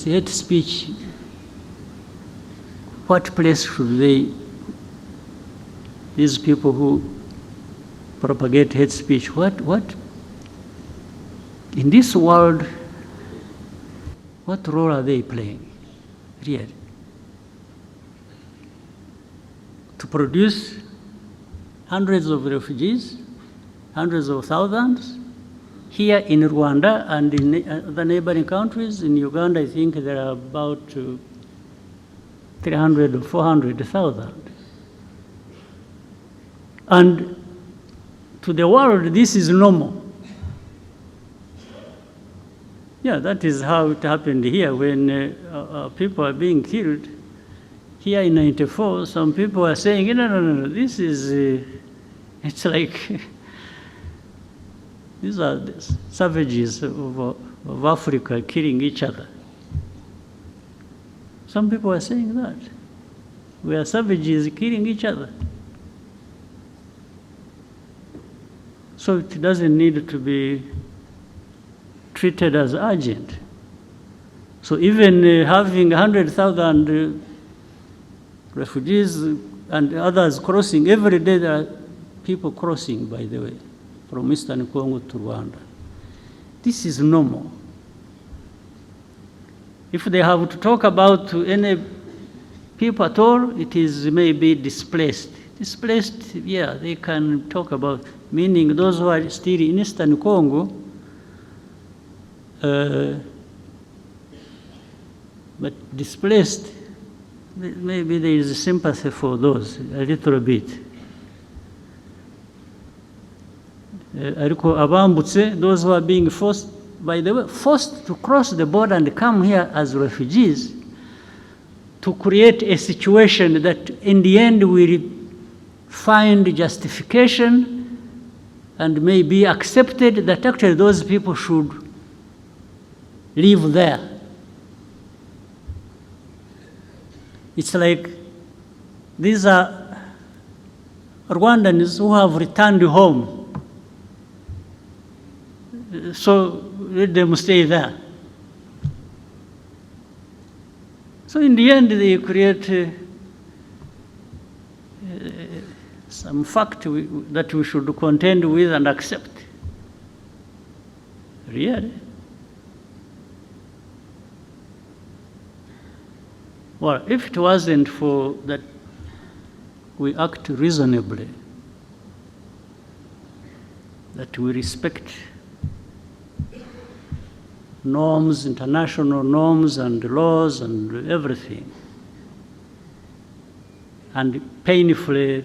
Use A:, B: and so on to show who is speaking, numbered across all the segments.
A: Hate speech, what place should these people who propagate hate speech, what, in this world, what role are they playing, really? To produce hundreds of refugees, hundreds of thousands, here in Rwanda and in the neighboring countries. In Uganda, I think there are about 300 or 400,000. And to the world, this is normal. Yeah, that is how it happened here when people are being killed. Here in 94, some people are saying, no, this is, it's like, these are the savages of Africa killing each other. Some people are saying that. We are savages killing each other. So it doesn't need to be treated as urgent. So even having 100,000 refugees and others crossing, every day there are people crossing, by the way, from Eastern Congo to Rwanda. This is normal. If they have to talk about any people at all, it is maybe displaced. Displaced, yeah, they can talk about, meaning those who are still in Eastern Congo, but displaced, maybe there is sympathy for those, a little bit. Those who are being forced, by the way, forced to cross the border and come here as refugees, to create a situation that in the end will find justification and may be accepted that actually those people should live there. It's like these are Rwandans who have returned home. So let them stay there. So in the end, they create some fact that we should contend with and accept. Really? Well, if it wasn't for that we act reasonably, that we respect norms, international norms and laws and everything, and painfully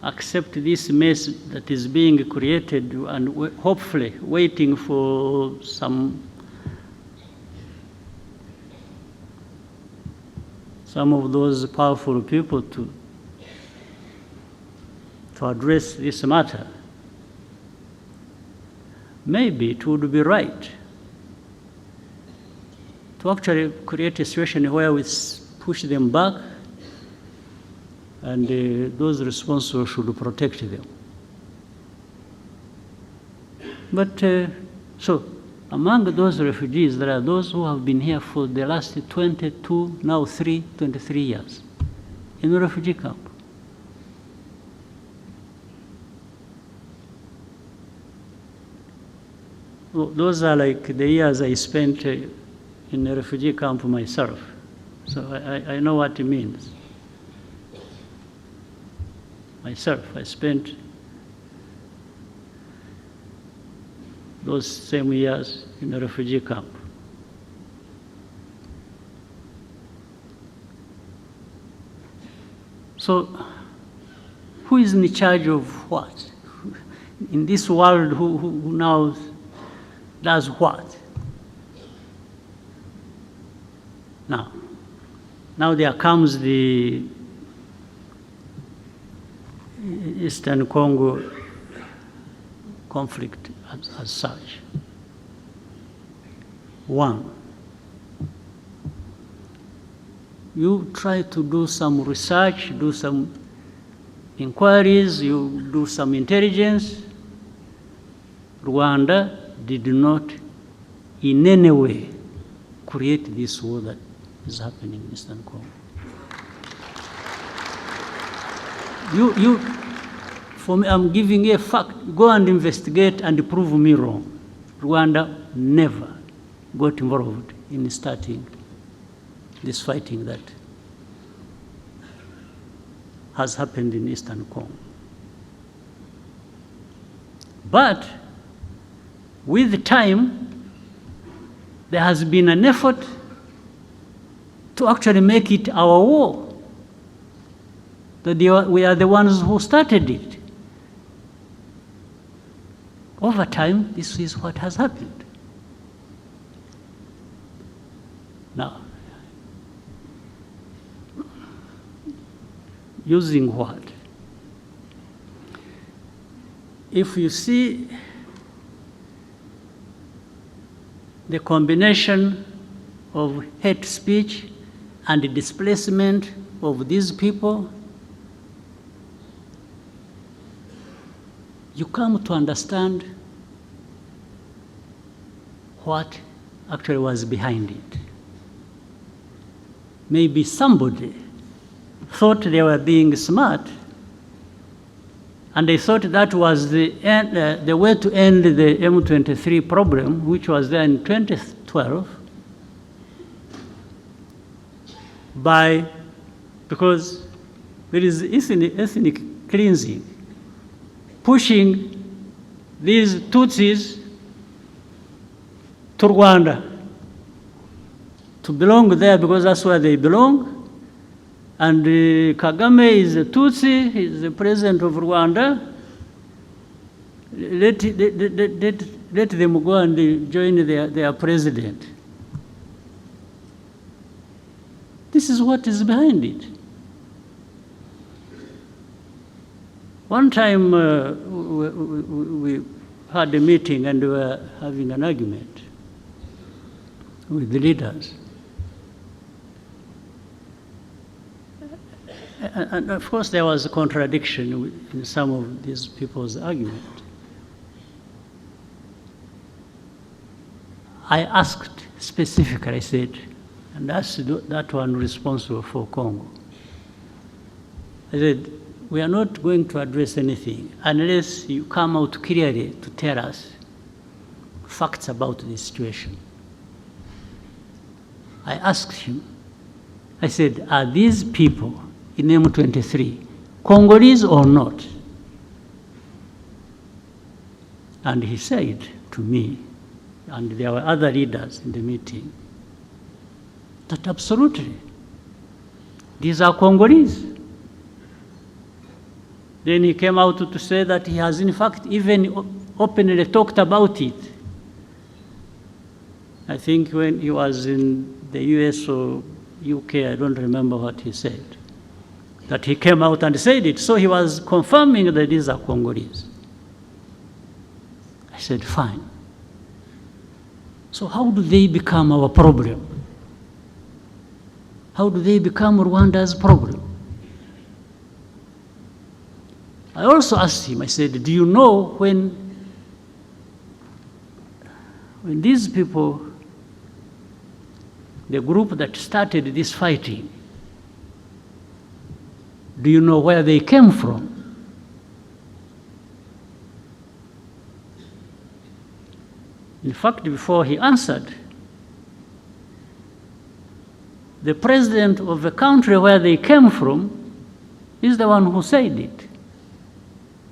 A: accept this mess that is being created and hopefully waiting for some of those powerful people to address this matter. Maybe it would be right to actually create a situation where we push them back and those responsible should protect them. But so among those refugees, there are those who have been here for the last 22, now 23 years in a refugee camp. Those are like the years I spent in a refugee camp myself. So I know what it means. Myself, I spent those same years in a refugee camp. So who is in charge of what? In this world, who now does what? Now there comes the Eastern Congo conflict as such. One, you try to do some research, do some inquiries, you do some intelligence. Rwanda did not in any way create this war that is happening in Eastern Congo. For me, I'm giving you a fact. Go and investigate and prove me wrong. Rwanda never got involved in starting this fighting that has happened in Eastern Congo. But with time, there has been an effort to actually make it our war. That we are the ones who started it. Over time, this is what has happened. Now, using what? If you see the combination of hate speech and the displacement of these people, you come to understand what actually was behind it. Maybe somebody thought they were being smart, and they thought that was the way to end the M23 problem, which was there in 2012, because there is ethnic cleansing, pushing these Tutsis to Rwanda, to belong there because that's where they belong. And Kagame is a Tutsi, he's the president of Rwanda. Let them go and join their president. This is what is behind it. One time we had a meeting and we were having an argument with the leaders. And of course there was a contradiction in some of these people's argument. I asked specifically, I said, and that's that one responsible for Congo. I said, we are not going to address anything unless you come out clearly to tell us facts about this situation. I asked him, I said, are these people in M23 Congolese or not? And he said to me, and there were other leaders in the meeting, that absolutely, these are Congolese. Then he came out to say that he has in fact even openly talked about it. I think when he was in the US or UK, I don't remember what he said, that he came out and said it. So he was confirming that these are Congolese. I said, fine. So how do they become our problem? How do they become Rwanda's problem? I also asked him, I said, do you know when these people, the group that started this fighting, do you know where they came from? In fact, before he answered, the president of the country where they came from is the one who said it.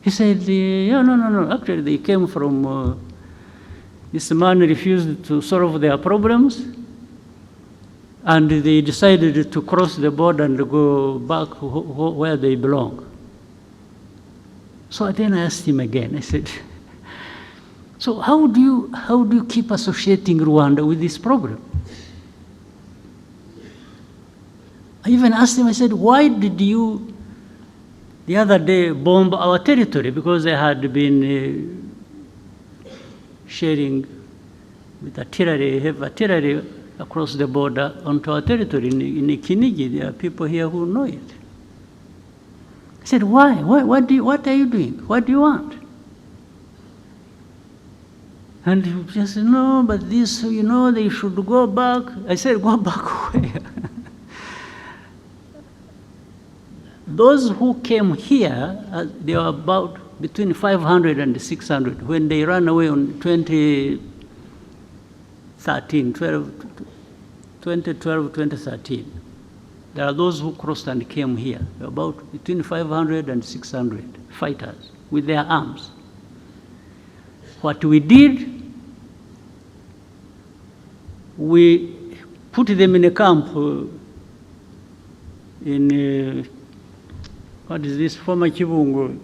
A: He said, yeah, no, actually they came from, this man refused to solve their problems, and they decided to cross the border and go back where they belong. So then I asked him again, I said, so how do you keep associating Rwanda with this problem? I even asked him, I said, why did you the other day bomb our territory? Because they had been sharing with artillery, heavy artillery across the border onto our territory in Kinigi. There are people here who know it. I said, why? What are you doing? What do you want? And he just said, no, but this, they should go back. I said, go back where? Those who came here, they were about between 500 and 600 when they ran away on 2013. There are those who crossed and came here, about between 500 and 600 fighters with their arms. What we did, we put them in a camp in, what is this, former Kibungo,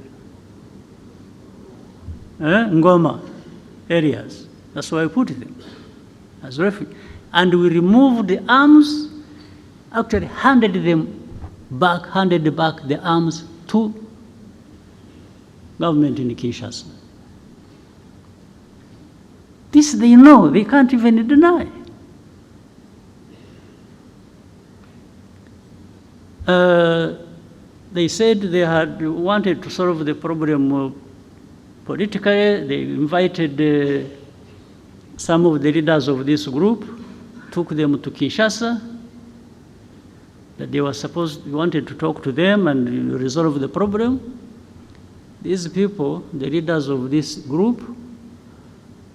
A: Ngoma areas. That's why I put them as refugees. And we removed the arms, actually handed back the arms to government in Kinshasa. This they know, they can't even deny. They said they had wanted to solve the problem politically. They invited some of the leaders of this group, took them to Kinshasa, that they wanted to talk to them and resolve the problem. These people, the leaders of this group,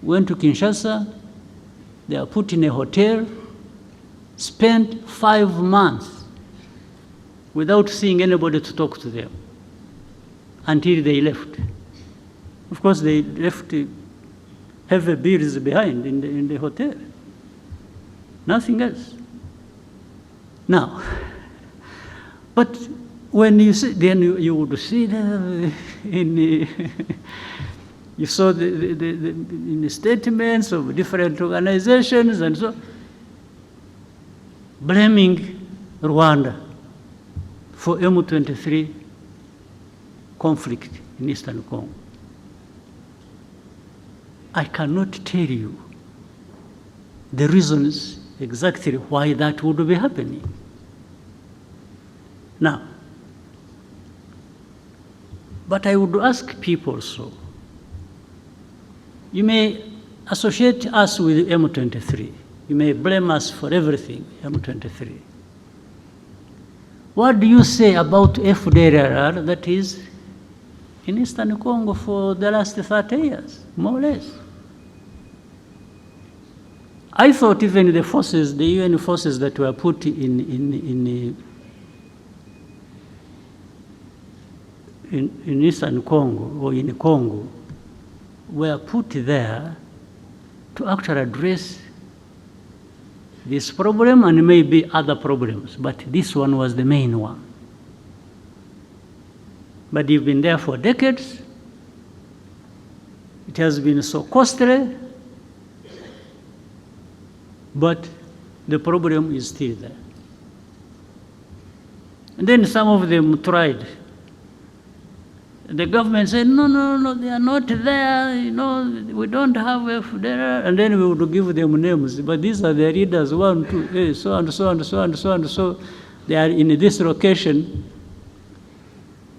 A: went to Kinshasa. They are put in a hotel, spent 5 months without seeing anybody to talk to them until they left. Of course, they left heavy bills behind in the hotel. Nothing else. Now, but when you see, then you would see you saw in the statements of different organizations and so, blaming Rwanda for M23 conflict in Eastern Congo. I cannot tell you the reasons exactly why that would be happening. Now, but I would ask people so. You may associate us with M23. You may blame us for everything, M23. What do you say about FDLR that is in Eastern Congo for the last 30 years, more or less? I thought even the forces, the UN forces that were put in Eastern Congo or in Congo were put there to actually address this problem and maybe other problems, but this one was the main one. But you've been there for decades. It has been so costly, but the problem is still there. And then some of them tried. The government said, no, they are not there, we don't have FDLR, and then we would give them names. But these are the leaders, 1, 2, so and so and so and so and so. They are in this location.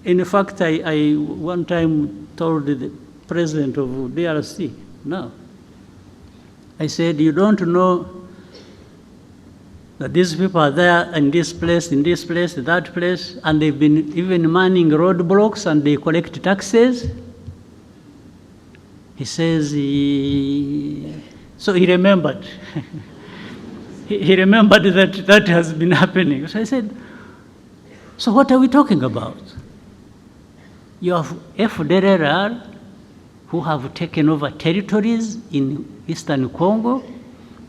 A: In fact, I one time told the president of DRC, no. I said, you don't know that these people are there in this place, that place, and they've been even manning roadblocks and they collect taxes. He says, so he remembered. he remembered that has been happening. So I said, so what are we talking about? You have FDLR who have taken over territories in Eastern Congo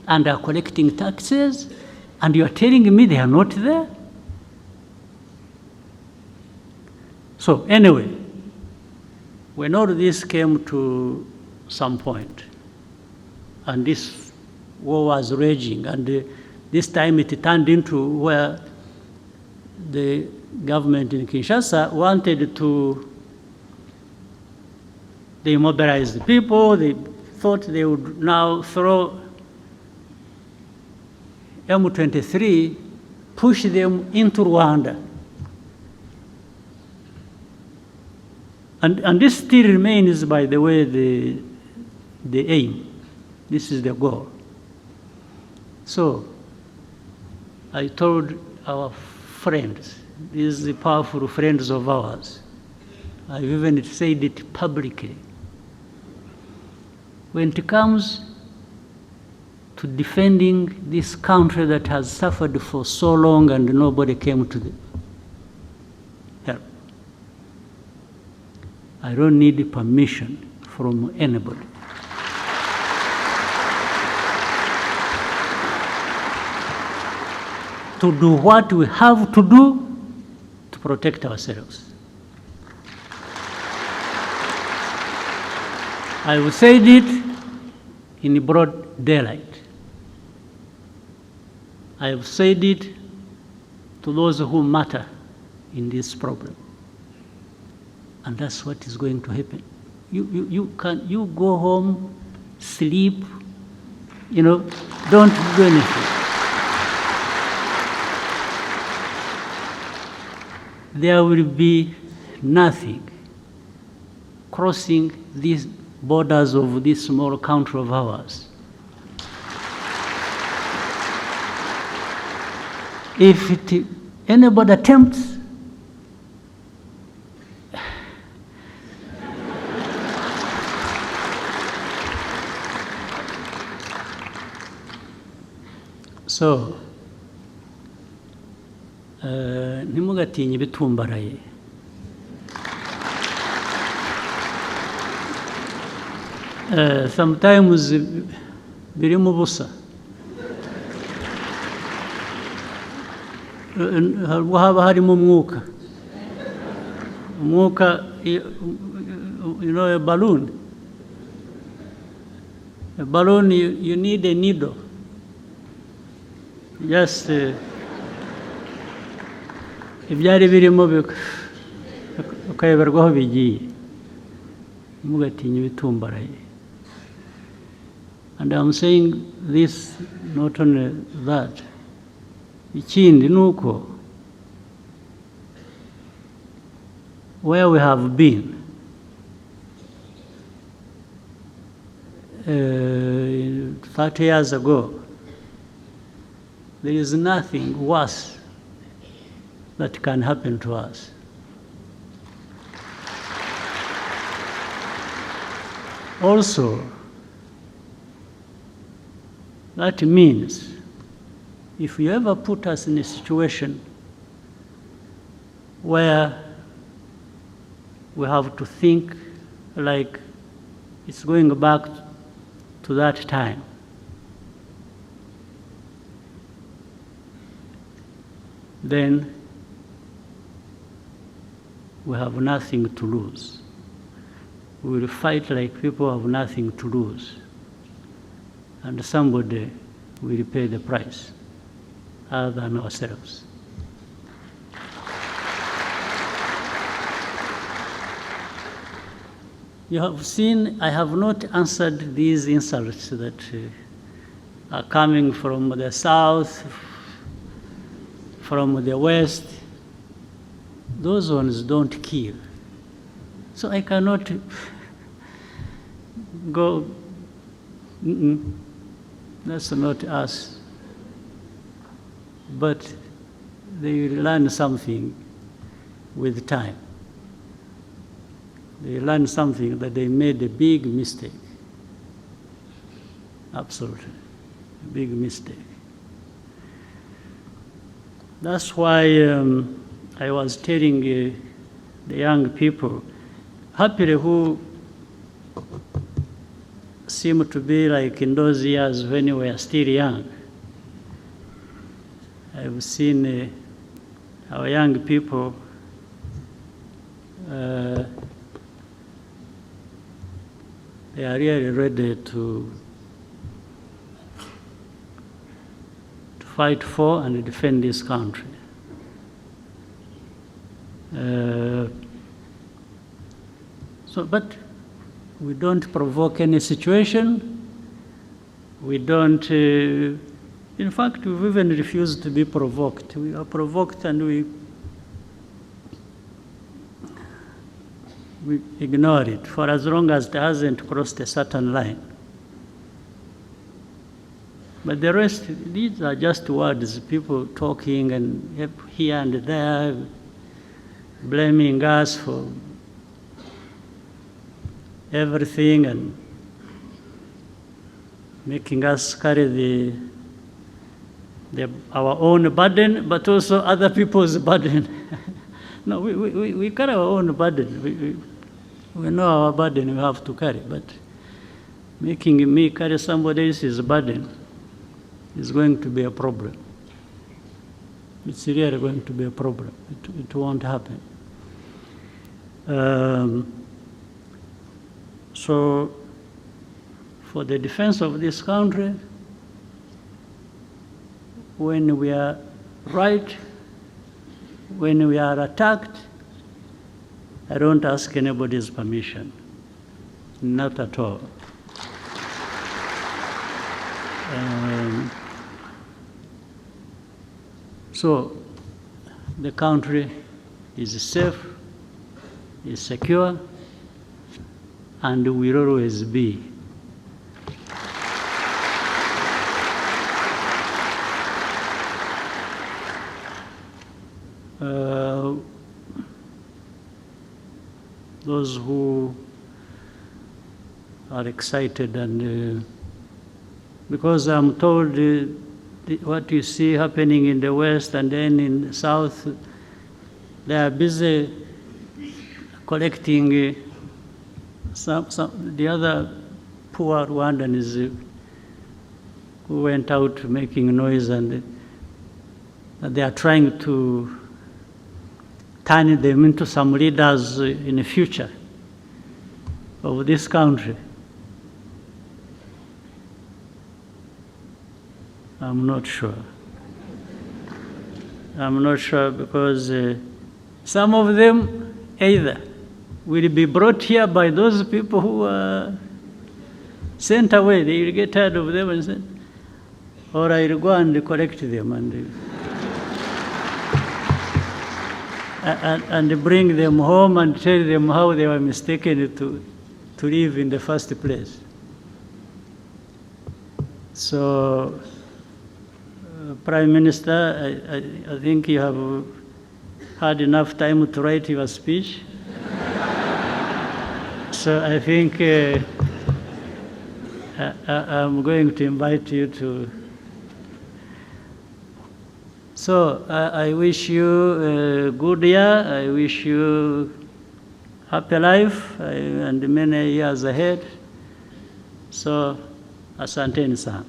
A: and are collecting taxes, and you are telling me they are not there? So anyway, when all this came to some point, and this war was raging, and this time it turned into where the government in Kinshasa wanted to, they mobilized the people, they thought they would now throw M23, push them into Rwanda. And this still remains, by the way, the aim. This is the goal. So I told our friends, these powerful friends of ours, I even said it publicly, when it comes to defending this country that has suffered for so long and nobody came to help, I don't need permission from anybody. To do what we have to do to protect ourselves. I have said it in broad daylight. I have said it to those who matter in this problem. And that's what is going to happen. You go home, sleep, don't do anything. There will be nothing crossing these borders of this small country of ours. If anybody attempts, so ntimugatinye ibitumbaraye. Sometimes birimo ubusa. Haba harimo umwuka. Umwuka, a balloon. A balloon, you need a needle. Just ibyari birimo ukayoberwaho bigiye. Ntimugatinye ibitumbaraye. And I'm saying this, not only that. Ikindi nuko, where we have been, 30 years ago, there is nothing worse that can happen to us. Also, that means if you ever put us in a situation where we have to think like it's going back to that time, then we have nothing to lose. We will fight like people have nothing to lose. And somebody will pay the price other than ourselves. You have seen, I have not answered these insults that are coming from the south, from the west. Those ones don't kill. So I cannot go, that's not us. But they learn something with time. They learn something that they made a big mistake. Absolutely, a big mistake. That's why I was telling the young people, happily who seem to be like in those years when we were still young. I've seen our young people they are really ready to fight for and defend this country. But we don't provoke any situation. We don't, in fact, we've even refused to be provoked. We are provoked and we ignore it for as long as it hasn't crossed a certain line. But the rest, these are just words, people talking and here and there, blaming us for everything and making us carry our own burden, but also other people's burden. No, we carry our own burden. We know our burden we have to carry, but making me carry somebody else's burden is going to be a problem. It's really going to be a problem. It won't happen. So, for the defense of this country, when we are right, when we are attacked, I don't ask anybody's permission, not at all. So the country is safe, is secure, and will always be. Those who are excited and because I'm told what you see happening in the West and then in the South, they are busy collecting the other poor Rwandans who went out making noise, and they are trying to turn them into some leaders in the future of this country. I'm not sure. I'm not sure because some of them either will be brought here by those people who are sent away. They will get tired of them and say, or I will go and collect them and bring them home and tell them how they were mistaken to live in the first place. So, Prime Minister, I think you have had enough time to write your speech. So I think I'm going to invite you to. So I wish you a good year. I wish you happy life and many years ahead. So, asanteni sana.